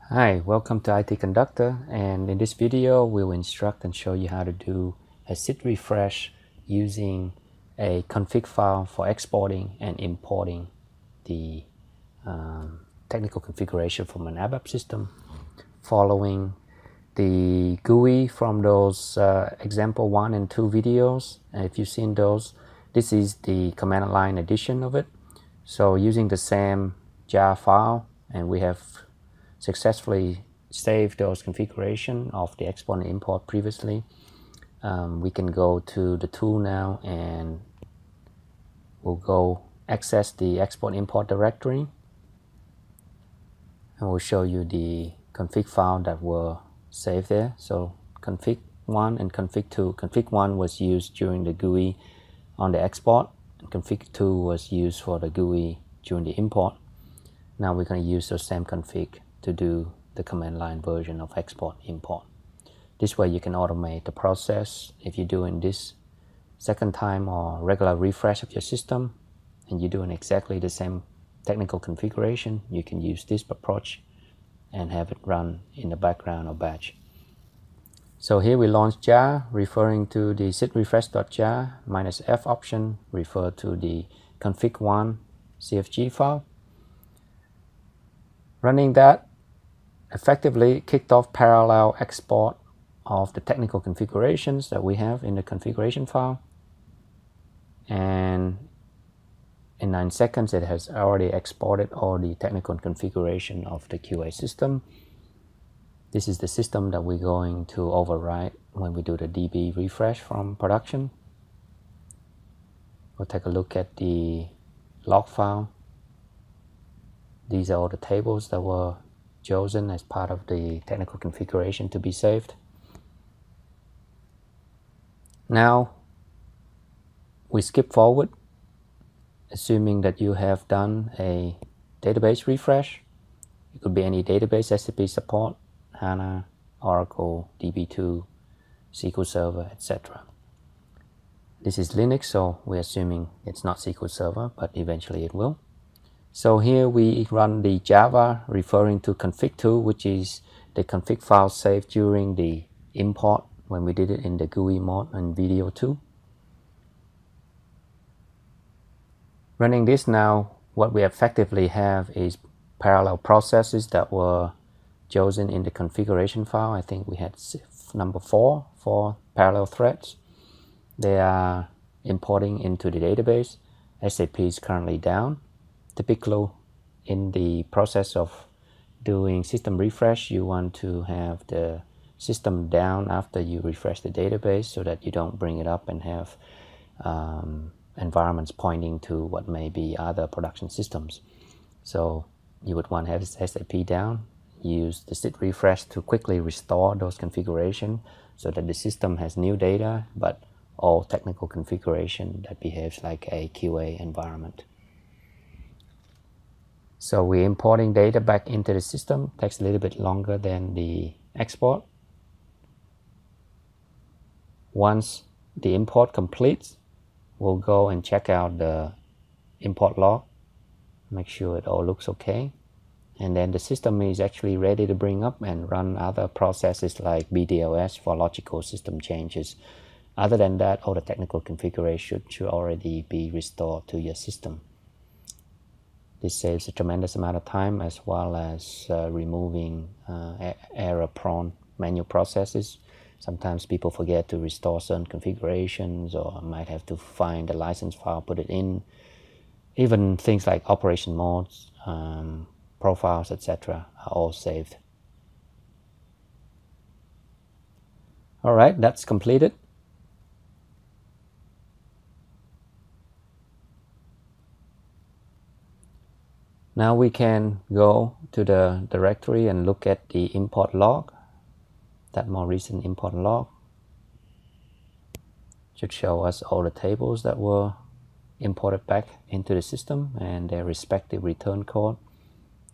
Hi, welcome to IT-Conductor, and in this video we'll instruct and show you how to do a SID-Refresh using a config file for exporting and importing the technical configuration from an ABAP system, following the GUI from those example 1 and 2 videos. And if you've seen those, this is the command line edition of it. So using the same jar file, and we have successfully saved those configuration of the export and import previously. We can go to the tool now and we'll go access the export import directory, and we'll show you the config file that were saved there. So config 1 and config 2. Config 1 was used during the GUI on the export, and config 2 was used for the GUI during the import. Now we're going to use the same config to do the command line version of export import. This way you can automate the process. If you're doing this second time or regular refresh of your system and you're doing exactly the same technical configuration, you can use this approach and have it run in the background or batch. So here we launch jar, referring to the SID-Refresh.jar -f option, refer to the config1 CFG file. Running that effectively kicked off parallel export of the technical configurations that we have in the configuration file, and in 9 seconds it has already exported all the technical configuration of the QA system. This is the system that we're going to override when we do the DB refresh from production. We'll take a look at the log file. These are all the tables that were chosen as part of the technical configuration to be saved. Now we skip forward, assuming that you have done a database refresh. It could be any database, SAP support, HANA, Oracle, DB2, SQL Server, etc. This is Linux, so we're assuming it's not SQL Server, but eventually it will. So here we run the Java referring to config2, which is the config file saved during the import when we did it in the GUI mode in video 2. Running this now, what we effectively have is parallel processes that were chosen in the configuration file. I think we had number 4 parallel threads. They are importing into the database. SAP is currently down. Typically, in the process of doing system refresh, you want to have the system down after you refresh the database so that you don't bring it up and have environments pointing to what may be other production systems. So you would want to have SAP down, use the SID-Refresh to quickly restore those configurations so that the system has new data, but all technical configuration that behaves like a QA environment. So we're importing data back into the system. Takes a little bit longer than the export. Once the import completes, we'll go and check out the import log, make sure it all looks okay. And then the system is actually ready to bring up and run other processes like BDLS for logical system changes. Other than that, all the technical configuration should already be restored to your system. This saves a tremendous amount of time, as well as removing error-prone manual processes. Sometimes people forget to restore certain configurations, or might have to find the license file, put it in. Even things like operation modes, profiles, etc. are all saved. All right, that's completed. Now we can go to the directory and look at the import log. That more recent import log should show us all the tables that were imported back into the system and their respective return code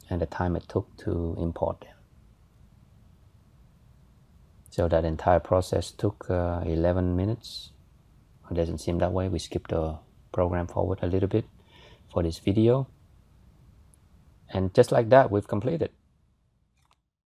and the time it took to import them. So that entire process took 11 minutes. It doesn't seem that way. We skipped the program forward a little bit for this video. And just like that, we've completed.